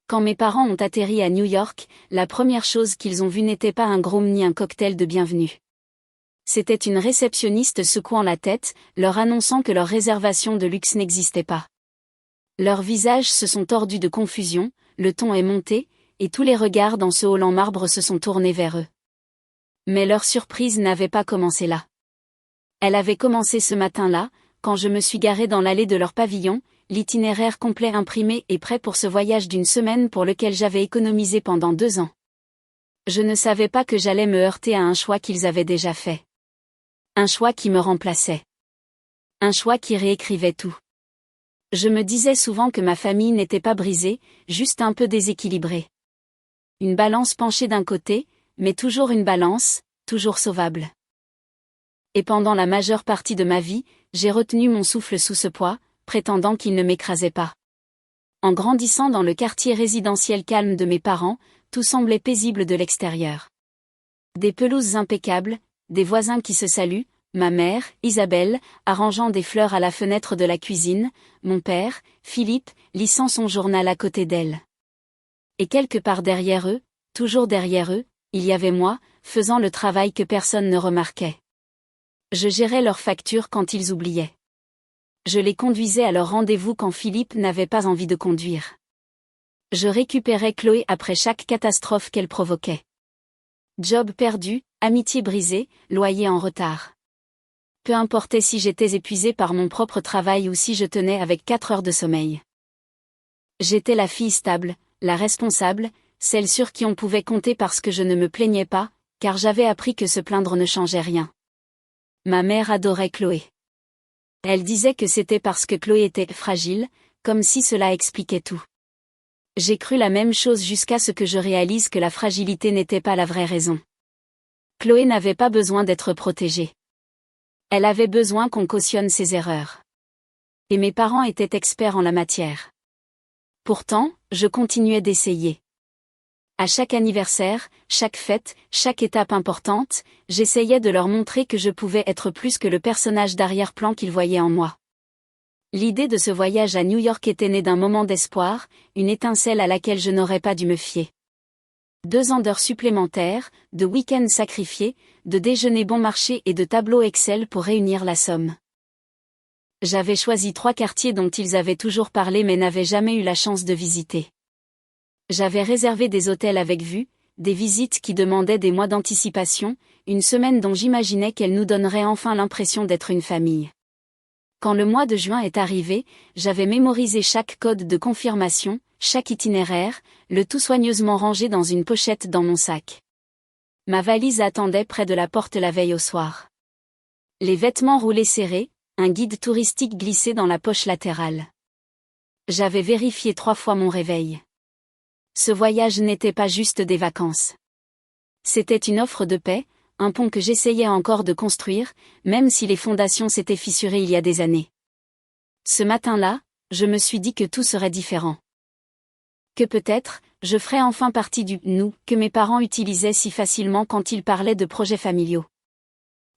Quand mes parents ont atterri à New York, la première chose qu'ils ont vue n'était pas un groom ni un cocktail de bienvenue. C'était une réceptionniste secouant la tête, leur annonçant que leur réservation de luxe n'existait pas. Leurs visages se sont tordus de confusion, le ton est monté, et tous les regards dans ce hall en marbre se sont tournés vers eux. Mais leur surprise n'avait pas commencé là. Elle avait commencé ce matin-là, quand je me suis garée dans l'allée de leur pavillon, l'itinéraire complet imprimé et prêt pour ce voyage d'une semaine pour lequel j'avais économisé pendant 2 ans. Je ne savais pas que j'allais me heurter à un choix qu'ils avaient déjà fait. Un choix qui me remplaçait. Un choix qui réécrivait tout. Je me disais souvent que ma famille n'était pas brisée, juste un peu déséquilibrée. Une balance penchée d'un côté, mais toujours une balance, toujours sauvable. Et pendant la majeure partie de ma vie, j'ai retenu mon souffle sous ce poids, prétendant qu'il ne m'écrasait pas. En grandissant dans le quartier résidentiel calme de mes parents, tout semblait paisible de l'extérieur. Des pelouses impeccables, des voisins qui se saluent, ma mère, Isabelle, arrangeant des fleurs à la fenêtre de la cuisine, mon père, Philippe, lissant son journal à côté d'elle. Et quelque part derrière eux, toujours derrière eux, il y avait moi, faisant le travail que personne ne remarquait. Je gérais leurs factures quand ils oubliaient. Je les conduisais à leur rendez-vous quand Philippe n'avait pas envie de conduire. Je récupérais Chloé après chaque catastrophe qu'elle provoquait. Job perdu, amitié brisée, loyer en retard. Peu importait si j'étais épuisée par mon propre travail ou si je tenais avec 4 heures de sommeil. J'étais la fille stable, la responsable, celle sur qui on pouvait compter parce que je ne me plaignais pas, car j'avais appris que se plaindre ne changeait rien. Ma mère adorait Chloé. Elle disait que c'était parce que Chloé était fragile, comme si cela expliquait tout. J'ai cru la même chose jusqu'à ce que je réalise que la fragilité n'était pas la vraie raison. Chloé n'avait pas besoin d'être protégée. Elle avait besoin qu'on cautionne ses erreurs. Et mes parents étaient experts en la matière. Pourtant, je continuais d'essayer. À chaque anniversaire, chaque fête, chaque étape importante, j'essayais de leur montrer que je pouvais être plus que le personnage d'arrière-plan qu'ils voyaient en moi. L'idée de ce voyage à New York était née d'un moment d'espoir, une étincelle à laquelle je n'aurais pas dû me fier. 2 ans d'heures supplémentaires, de week-ends sacrifiés, de déjeuners bon marché et de tableaux Excel pour réunir la somme. J'avais choisi 3 quartiers dont ils avaient toujours parlé mais n'avaient jamais eu la chance de visiter. J'avais réservé des hôtels avec vue, des visites qui demandaient des mois d'anticipation, une semaine dont j'imaginais qu'elle nous donnerait enfin l'impression d'être une famille. Quand le mois de juin est arrivé, j'avais mémorisé chaque code de confirmation, chaque itinéraire, le tout soigneusement rangé dans une pochette dans mon sac. Ma valise attendait près de la porte la veille au soir. Les vêtements roulés serrés, un guide touristique glissé dans la poche latérale. J'avais vérifié 3 fois mon réveil. Ce voyage n'était pas juste des vacances. C'était une offre de paix, un pont que j'essayais encore de construire, même si les fondations s'étaient fissurées il y a des années. Ce matin-là, je me suis dit que tout serait différent. Que peut-être, je ferais enfin partie du « nous » que mes parents utilisaient si facilement quand ils parlaient de projets familiaux.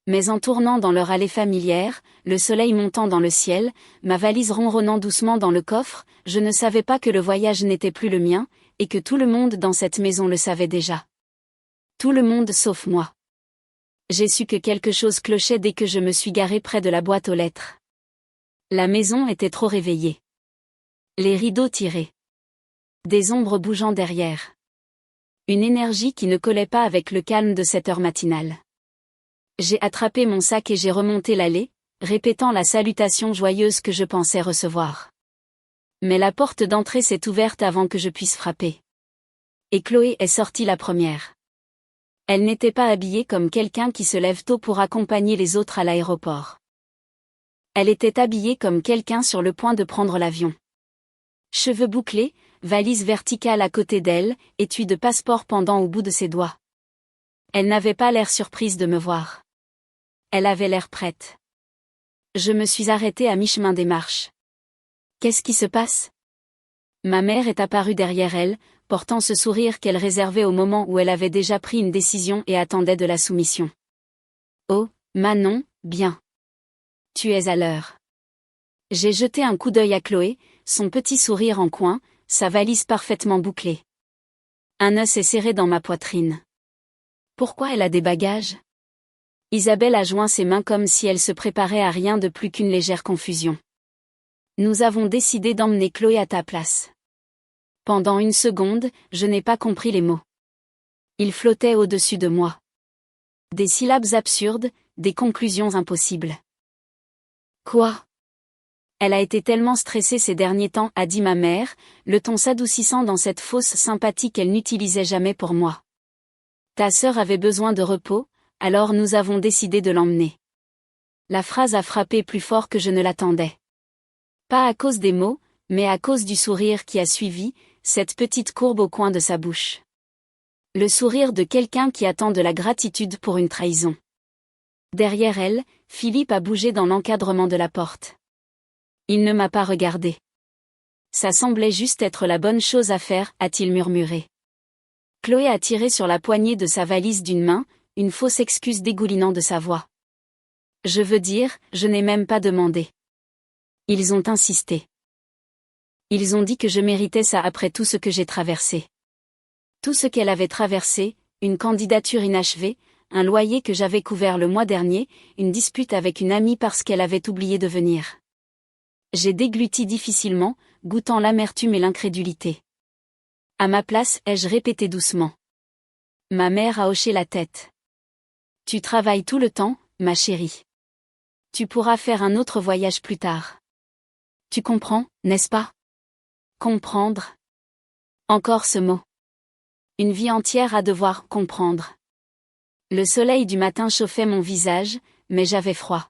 Mais en tournant dans leur allée familière, le soleil montant dans le ciel, ma valise ronronnant doucement dans le coffre, je ne savais pas que le voyage n'était plus le mien, et que tout le monde dans cette maison le savait déjà. Tout le monde sauf moi. J'ai su que quelque chose clochait dès que je me suis garée près de la boîte aux lettres. La maison était trop réveillée. Les rideaux tirés. Des ombres bougeant derrière. Une énergie qui ne collait pas avec le calme de cette heure matinale. J'ai attrapé mon sac et j'ai remonté l'allée, répétant la salutation joyeuse que je pensais recevoir. Mais la porte d'entrée s'est ouverte avant que je puisse frapper. Et Chloé est sortie la première. Elle n'était pas habillée comme quelqu'un qui se lève tôt pour accompagner les autres à l'aéroport. Elle était habillée comme quelqu'un sur le point de prendre l'avion. Cheveux bouclés, valise verticale à côté d'elle, étui de passeport pendant au bout de ses doigts. Elle n'avait pas l'air surprise de me voir. Elle avait l'air prête. Je me suis arrêtée à mi-chemin des marches. Qu'est-ce qui se passe ? Ma mère est apparue derrière elle, portant ce sourire qu'elle réservait au moment où elle avait déjà pris une décision et attendait de la soumission. Oh, Manon, bien. Tu es à l'heure. J'ai jeté un coup d'œil à Chloé, son petit sourire en coin, sa valise parfaitement bouclée. Un os est serré dans ma poitrine. Pourquoi elle a des bagages? Isabelle a joint ses mains comme si elle se préparait à rien de plus qu'une légère confusion. Nous avons décidé d'emmener Chloé à ta place. Pendant une seconde, je n'ai pas compris les mots. Ils flottaient au-dessus de moi. Des syllabes absurdes, des conclusions impossibles. Quoi? Elle a été tellement stressée ces derniers temps, a dit ma mère, le ton s'adoucissant dans cette fausse sympathie qu'elle n'utilisait jamais pour moi. Ta sœur avait besoin de repos, alors nous avons décidé de l'emmener. La phrase a frappé plus fort que je ne l'attendais. Pas à cause des mots, mais à cause du sourire qui a suivi, cette petite courbe au coin de sa bouche. Le sourire de quelqu'un qui attend de la gratitude pour une trahison. Derrière elle, Philippe a bougé dans l'encadrement de la porte. Il ne m'a pas regardé. Ça semblait juste être la bonne chose à faire, a-t-il murmuré. Chloé a tiré sur la poignée de sa valise d'une main, une fausse excuse dégoulinant de sa voix. Je veux dire, je n'ai même pas demandé. Ils ont insisté. Ils ont dit que je méritais ça après tout ce que j'ai traversé. Tout ce qu'elle avait traversé, une candidature inachevée, un loyer que j'avais couvert le mois dernier, une dispute avec une amie parce qu'elle avait oublié de venir. J'ai dégluti difficilement, goûtant l'amertume et l'incrédulité. À ma place, ai-je répété doucement. Ma mère a hoché la tête. Tu travailles tout le temps, ma chérie. Tu pourras faire un autre voyage plus tard. Tu comprends, n'est-ce pas? Comprendre. Encore ce mot. Une vie entière à devoir comprendre. Le soleil du matin chauffait mon visage, mais j'avais froid.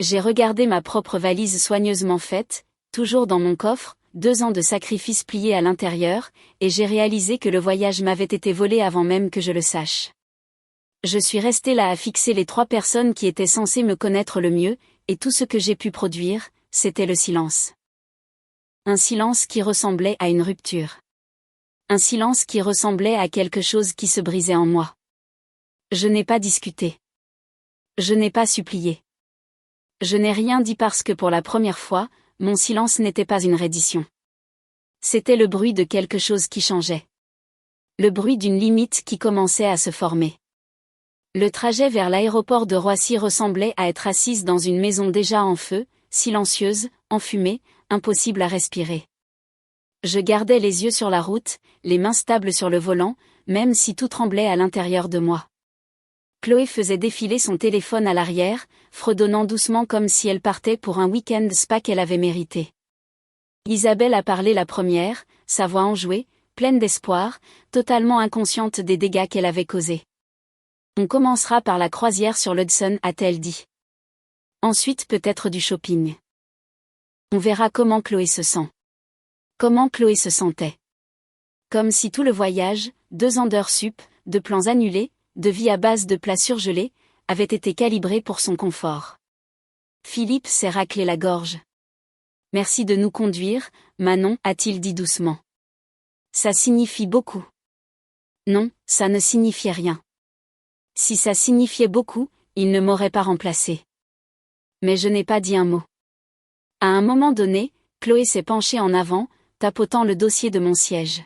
J'ai regardé ma propre valise soigneusement faite, toujours dans mon coffre, 2 ans de sacrifices pliés à l'intérieur, et j'ai réalisé que le voyage m'avait été volé avant même que je le sache. Je suis restée là à fixer les 3 personnes qui étaient censées me connaître le mieux, et tout ce que j'ai pu produire, c'était le silence. Un silence qui ressemblait à une rupture. Un silence qui ressemblait à quelque chose qui se brisait en moi. Je n'ai pas discuté. Je n'ai pas supplié. Je n'ai rien dit parce que pour la première fois, mon silence n'était pas une reddition. C'était le bruit de quelque chose qui changeait. Le bruit d'une limite qui commençait à se former. Le trajet vers l'aéroport de Roissy ressemblait à être assise dans une maison déjà en feu, silencieuse, enfumée, impossible à respirer. Je gardais les yeux sur la route, les mains stables sur le volant, même si tout tremblait à l'intérieur de moi. Chloé faisait défiler son téléphone à l'arrière, fredonnant doucement comme si elle partait pour un week-end spa qu'elle avait mérité. Isabelle a parlé la première, sa voix enjouée, pleine d'espoir, totalement inconsciente des dégâts qu'elle avait causés. On commencera par la croisière sur l'Hudson, a-t-elle dit. Ensuite peut-être du shopping. On verra comment Chloé se sent. Comment Chloé se sentait. Comme si tout le voyage, 2 ans d'heures sup, de plans annulés, de vie à base de plats surgelés, avait été calibré pour son confort. Philippe s'est raclé la gorge. Merci de nous conduire, Manon, a-t-il dit doucement. Ça signifie beaucoup. Non, ça ne signifiait rien. Si ça signifiait beaucoup, il ne m'aurait pas remplacé. Mais je n'ai pas dit un mot. À un moment donné, Chloé s'est penchée en avant, tapotant le dossier de mon siège.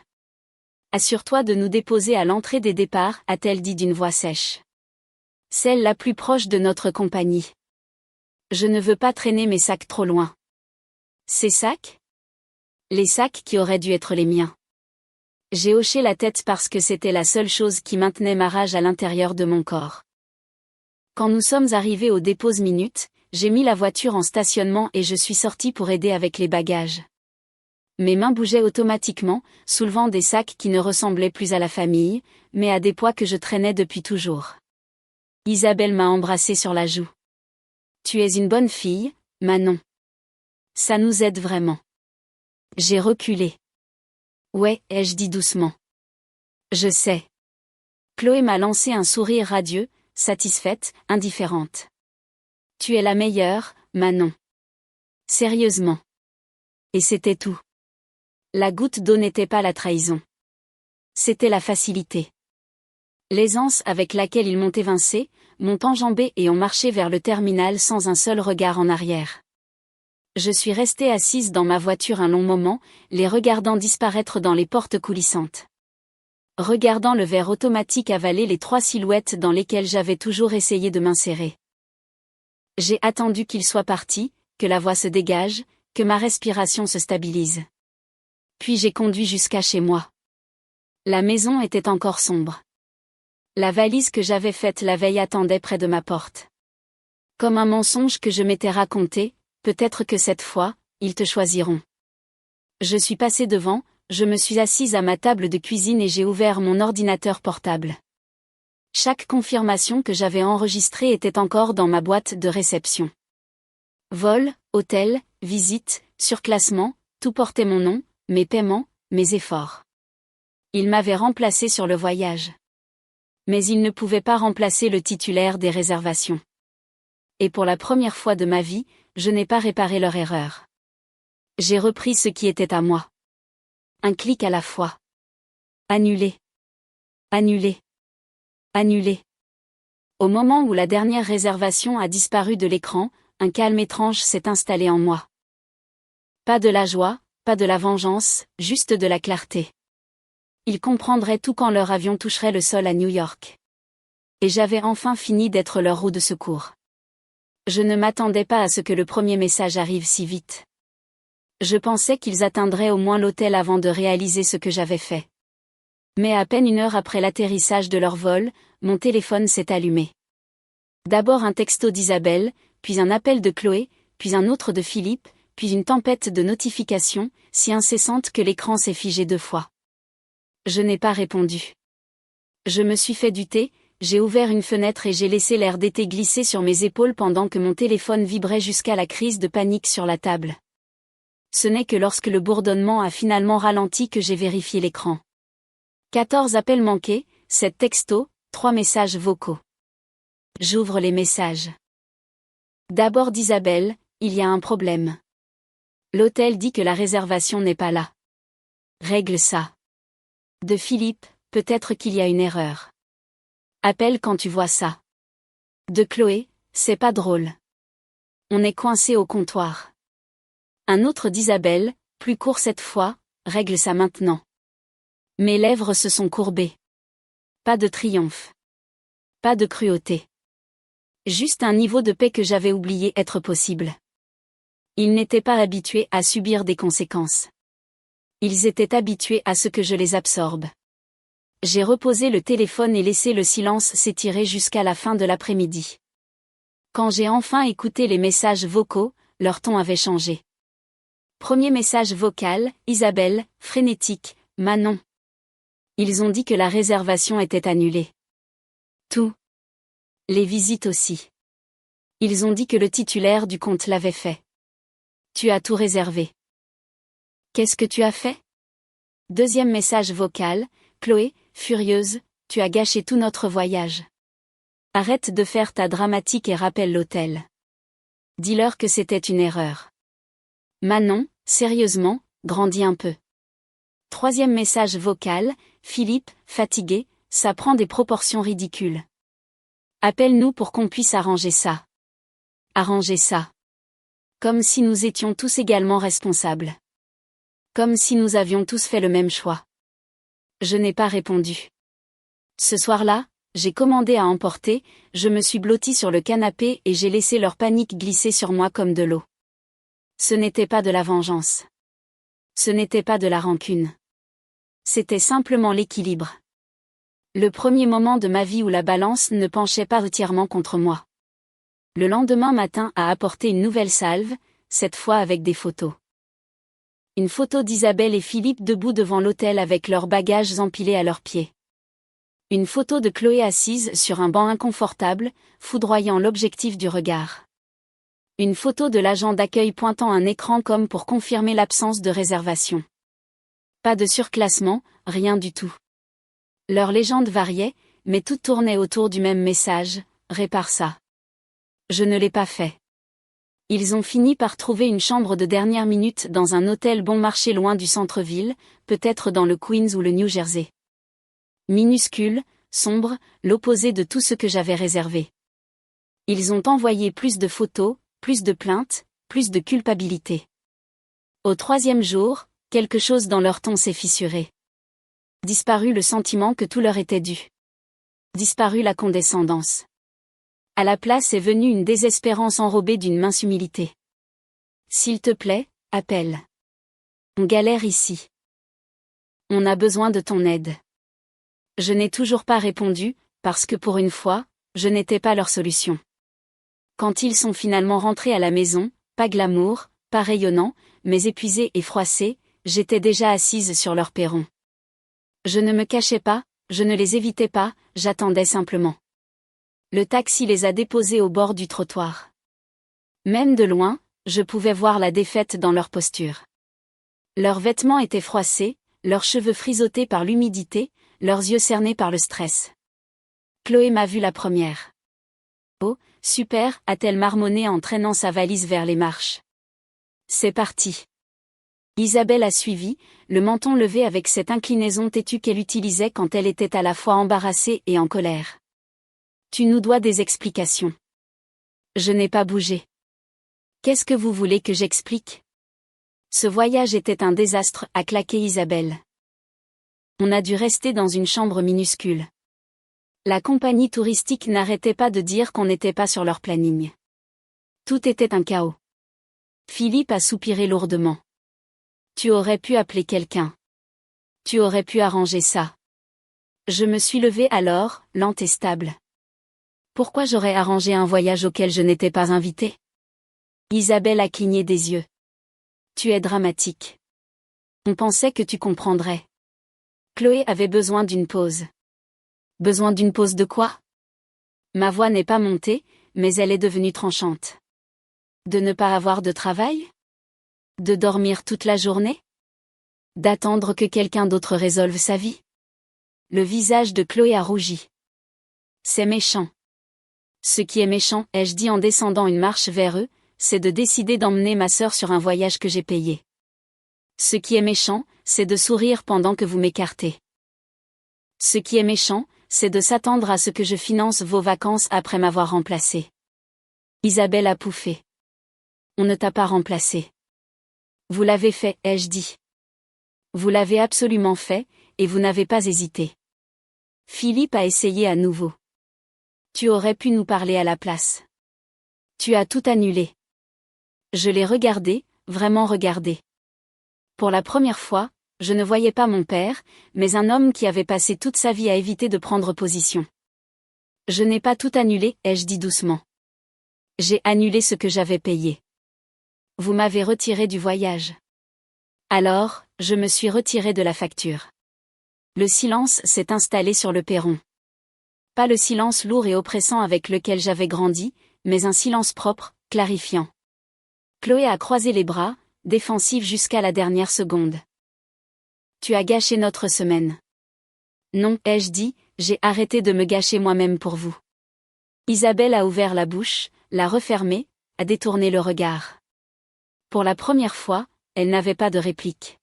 Assure-toi de nous déposer à l'entrée des départs, a-t-elle dit d'une voix sèche. Celle la plus proche de notre compagnie. Je ne veux pas traîner mes sacs trop loin. Ces sacs? Les sacs qui auraient dû être les miens. J'ai hoché la tête parce que c'était la seule chose qui maintenait ma rage à l'intérieur de mon corps. Quand nous sommes arrivés aux déposes minutes, j'ai mis la voiture en stationnement et je suis sortie pour aider avec les bagages. Mes mains bougeaient automatiquement, soulevant des sacs qui ne ressemblaient plus à la famille, mais à des poids que je traînais depuis toujours. Isabelle m'a embrassée sur la joue. Tu es une bonne fille, Manon. Ça nous aide vraiment. J'ai reculé. Ouais, ai-je dit doucement. Je sais. Chloé m'a lancé un sourire radieux, satisfaite, indifférente. Tu es la meilleure, Manon. Sérieusement. Et c'était tout. La goutte d'eau n'était pas la trahison. C'était la facilité. L'aisance avec laquelle ils m'ont évincé, m'ont enjambé et ont marché vers le terminal sans un seul regard en arrière. Je suis restée assise dans ma voiture un long moment, les regardant disparaître dans les portes coulissantes. Regardant le verre automatique avaler les 3 silhouettes dans lesquelles j'avais toujours essayé de m'insérer. J'ai attendu qu'il soit parti, que la voix se dégage, que ma respiration se stabilise. Puis j'ai conduit jusqu'à chez moi. La maison était encore sombre. La valise que j'avais faite la veille attendait près de ma porte. Comme un mensonge que je m'étais raconté, peut-être que cette fois, ils te choisiront. Je suis passée devant, je me suis assise à ma table de cuisine et j'ai ouvert mon ordinateur portable. Chaque confirmation que j'avais enregistrée était encore dans ma boîte de réception. Vol, hôtel, visite, surclassement, tout portait mon nom, mes paiements, mes efforts. Ils m'avaient remplacé sur le voyage. Mais ils ne pouvaient pas remplacer le titulaire des réservations. Et pour la première fois de ma vie, je n'ai pas réparé leur erreur. J'ai repris ce qui était à moi. Un clic à la fois. Annuler. Annuler. Annuler. Au moment où la dernière réservation a disparu de l'écran, un calme étrange s'est installé en moi. Pas de la joie, pas de la vengeance, juste de la clarté. Ils comprendraient tout quand leur avion toucherait le sol à New York. Et j'avais enfin fini d'être leur roue de secours. Je ne m'attendais pas à ce que le premier message arrive si vite. Je pensais qu'ils atteindraient au moins l'hôtel avant de réaliser ce que j'avais fait. Mais à peine 1 heure après l'atterrissage de leur vol, mon téléphone s'est allumé. D'abord un texto d'Isabelle, puis un appel de Chloé, puis un autre de Philippe, puis une tempête de notifications, si incessante que l'écran s'est figé 2 fois. Je n'ai pas répondu. Je me suis fait du thé, j'ai ouvert une fenêtre et j'ai laissé l'air d'été glisser sur mes épaules pendant que mon téléphone vibrait jusqu'à la crise de panique sur la table. Ce n'est que lorsque le bourdonnement a finalement ralenti que j'ai vérifié l'écran. 14 appels manqués, 7 textos, 3 messages vocaux. J'ouvre les messages. D'abord d'Isabelle, il y a un problème. L'hôtel dit que la réservation n'est pas là. Règle ça. De Philippe, peut-être qu'il y a une erreur. Appelle quand tu vois ça. De Chloé, c'est pas drôle. On est coincé au comptoir. Un autre d'Isabelle, plus court cette fois, règle ça maintenant. Mes lèvres se sont courbées. Pas de triomphe. Pas de cruauté. Juste un niveau de paix que j'avais oublié être possible. Ils n'étaient pas habitués à subir des conséquences. Ils étaient habitués à ce que je les absorbe. J'ai reposé le téléphone et laissé le silence s'étirer jusqu'à la fin de l'après-midi. Quand j'ai enfin écouté les messages vocaux, leur ton avait changé. Premier message vocal, Isabelle, frénétique, Manon. Ils ont dit que la réservation était annulée. Tout. Les visites aussi. Ils ont dit que le titulaire du compte l'avait fait. Tu as tout réservé. Qu'est-ce que tu as fait? Deuxième message vocal, Chloé, furieuse, tu as gâché tout notre voyage. Arrête de faire ta dramatique et rappelle l'hôtel. Dis-leur que c'était une erreur. Manon, sérieusement, grandis un peu. Troisième message vocal, Philippe, fatigué, ça prend des proportions ridicules. Appelle-nous pour qu'on puisse arranger ça. Arranger ça. Comme si nous étions tous également responsables. Comme si nous avions tous fait le même choix. Je n'ai pas répondu. Ce soir-là, j'ai commandé à emporter, je me suis blottie sur le canapé et j'ai laissé leur panique glisser sur moi comme de l'eau. Ce n'était pas de la vengeance. Ce n'était pas de la rancune. C'était simplement l'équilibre. Le premier moment de ma vie où la balance ne penchait pas entièrement contre moi. Le lendemain matin a apporté une nouvelle salve, cette fois avec des photos. Une photo d'Isabelle et Philippe debout devant l'hôtel avec leurs bagages empilés à leurs pieds. Une photo de Chloé assise sur un banc inconfortable, foudroyant l'objectif du regard. Une photo de l'agent d'accueil pointant un écran comme pour confirmer l'absence de réservation. Pas de surclassement, rien du tout. Leur légende variait, mais tout tournait autour du même message, répare ça. Je ne l'ai pas fait. Ils ont fini par trouver une chambre de dernière minute dans un hôtel bon marché loin du centre-ville, peut-être dans le Queens ou le New Jersey. Minuscule, sombre, l'opposé de tout ce que j'avais réservé. Ils ont envoyé plus de photos, plus de plaintes, plus de culpabilité. Au 3e jour, quelque chose dans leur ton s'est fissuré. Disparut le sentiment que tout leur était dû. Disparut la condescendance. À la place est venue une désespérance enrobée d'une mince humilité. S'il te plaît, appelle. On galère ici. On a besoin de ton aide. Je n'ai toujours pas répondu, parce que pour une fois, je n'étais pas leur solution. Quand ils sont finalement rentrés à la maison, pas glamour, pas rayonnant, mais épuisés et froissés, j'étais déjà assise sur leur perron. Je ne me cachais pas, je ne les évitais pas, j'attendais simplement. Le taxi les a déposés au bord du trottoir. Même de loin, je pouvais voir la défaite dans leur posture. Leurs vêtements étaient froissés, leurs cheveux frisottés par l'humidité, leurs yeux cernés par le stress. Chloé m'a vue la première. Oh, super, a-t-elle marmonné en traînant sa valise vers les marches. C'est parti. Isabelle a suivi, le menton levé avec cette inclinaison têtue qu'elle utilisait quand elle était à la fois embarrassée et en colère. Tu nous dois des explications. Je n'ai pas bougé. Qu'est-ce que vous voulez que j'explique? Ce voyage était un désastre, a claqué Isabelle. On a dû rester dans une chambre minuscule. La compagnie touristique n'arrêtait pas de dire qu'on n'était pas sur leur planning. Tout était un chaos. Philippe a soupiré lourdement. Tu aurais pu appeler quelqu'un. Tu aurais pu arranger ça. Je me suis levée alors, lente et stable. Pourquoi j'aurais arrangé un voyage auquel je n'étais pas invitée? Isabelle a cligné des yeux. Tu es dramatique. On pensait que tu comprendrais. Chloé avait besoin d'une pause. Besoin d'une pause de quoi? Ma voix n'est pas montée, mais elle est devenue tranchante. De ne pas avoir de travail? De dormir toute la journée? D'attendre que quelqu'un d'autre résolve sa vie? Le visage de Chloé a rougi. C'est méchant. Ce qui est méchant, ai-je dit en descendant une marche vers eux, c'est de décider d'emmener ma sœur sur un voyage que j'ai payé. Ce qui est méchant, c'est de sourire pendant que vous m'écartez. Ce qui est méchant, c'est de s'attendre à ce que je finance vos vacances après m'avoir remplacé. Isabelle a pouffé. On ne t'a pas remplacé. Vous l'avez fait, ai-je dit. Vous l'avez absolument fait, et vous n'avez pas hésité. Philippe a essayé à nouveau. Tu aurais pu nous parler à la place. Tu as tout annulé. Je l'ai regardé, vraiment regardé. Pour la première fois, je ne voyais pas mon père, mais un homme qui avait passé toute sa vie à éviter de prendre position. Je n'ai pas tout annulé, ai-je dit doucement. J'ai annulé ce que j'avais payé. Vous m'avez retiré du voyage. Alors, je me suis retiré de la facture. Le silence s'est installé sur le perron. Pas le silence lourd et oppressant avec lequel j'avais grandi, mais un silence propre, clarifiant. Chloé a croisé les bras, défensive jusqu'à la dernière seconde. Tu as gâché notre semaine. Non, ai-je dit, j'ai arrêté de me gâcher moi-même pour vous. Isabelle a ouvert la bouche, l'a refermée, a détourné le regard. Pour la première fois, elle n'avait pas de réplique.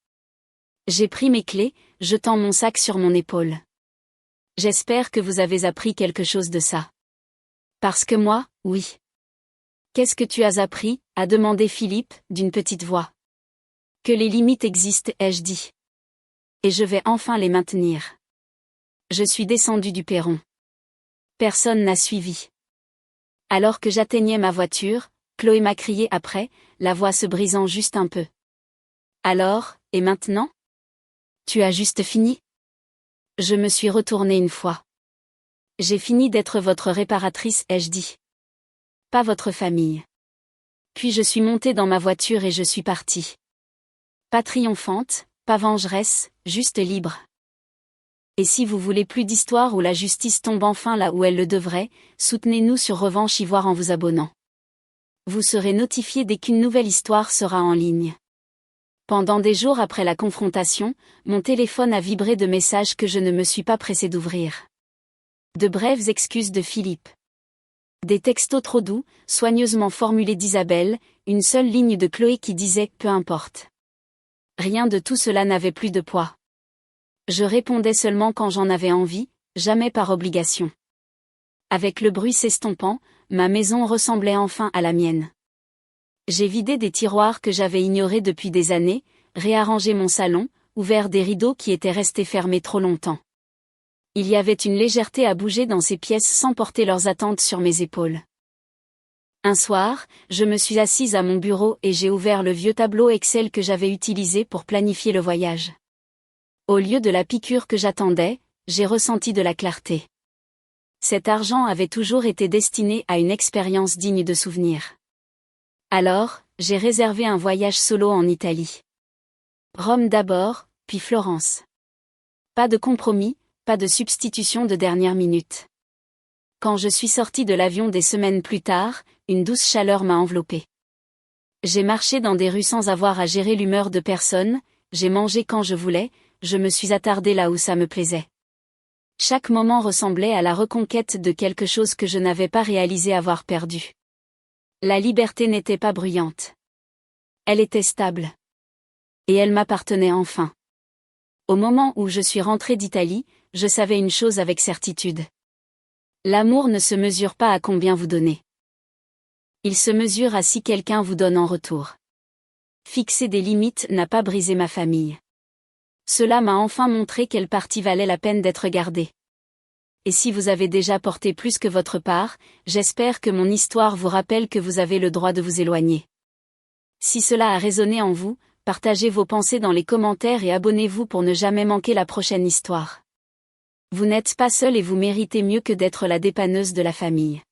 J'ai pris mes clés, jetant mon sac sur mon épaule. J'espère que vous avez appris quelque chose de ça. Parce que moi, oui. Qu'est-ce que tu as appris, a demandé Philippe, d'une petite voix. Que les limites existent, ai-je dit. Et je vais enfin les maintenir. Je suis descendue du perron. Personne n'a suivi. Alors que j'atteignais ma voiture, Chloé m'a crié après, la voix se brisant juste un peu. Alors, et maintenant? Tu as juste fini? Je me suis retournée une fois. J'ai fini d'être votre réparatrice, ai-je dit. Pas votre famille. Puis je suis montée dans ma voiture et je suis partie. Pas triomphante, pas vengeresse, juste libre. Et si vous voulez plus d'histoire où la justice tombe enfin là où elle le devrait, soutenez-nous sur Revanche Ivoire en vous abonnant. Vous serez notifié dès qu'une nouvelle histoire sera en ligne. Pendant des jours après la confrontation, mon téléphone a vibré de messages que je ne me suis pas pressée d'ouvrir. De brèves excuses de Philippe. Des textos trop doux, soigneusement formulés d'Isabelle, une seule ligne de Chloé qui disait « peu importe ». Rien de tout cela n'avait plus de poids. Je répondais seulement quand j'en avais envie, jamais par obligation. Avec le bruit s'estompant, ma maison ressemblait enfin à la mienne. J'ai vidé des tiroirs que j'avais ignorés depuis des années, réarrangé mon salon, ouvert des rideaux qui étaient restés fermés trop longtemps. Il y avait une légèreté à bouger dans ces pièces sans porter leurs attentes sur mes épaules. Un soir, je me suis assise à mon bureau et j'ai ouvert le vieux tableau Excel que j'avais utilisé pour planifier le voyage. Au lieu de la piqûre que j'attendais, j'ai ressenti de la clarté. Cet argent avait toujours été destiné à une expérience digne de souvenir. Alors, j'ai réservé un voyage solo en Italie. Rome d'abord, puis Florence. Pas de compromis, pas de substitution de dernière minute. Quand je suis sortie de l'avion des semaines plus tard, une douce chaleur m'a enveloppée. J'ai marché dans des rues sans avoir à gérer l'humeur de personne, j'ai mangé quand je voulais, je me suis attardée là où ça me plaisait. Chaque moment ressemblait à la reconquête de quelque chose que je n'avais pas réalisé avoir perdu. La liberté n'était pas bruyante. Elle était stable. Et elle m'appartenait enfin. Au moment où je suis rentrée d'Italie, je savais une chose avec certitude. L'amour ne se mesure pas à combien vous donnez. Il se mesure à si quelqu'un vous donne en retour. Fixer des limites n'a pas brisé ma famille. Cela m'a enfin montré quelle partie valait la peine d'être gardée. Et si vous avez déjà porté plus que votre part, j'espère que mon histoire vous rappelle que vous avez le droit de vous éloigner. Si cela a résonné en vous, partagez vos pensées dans les commentaires et abonnez-vous pour ne jamais manquer la prochaine histoire. Vous n'êtes pas seul et vous méritez mieux que d'être la dépanneuse de la famille.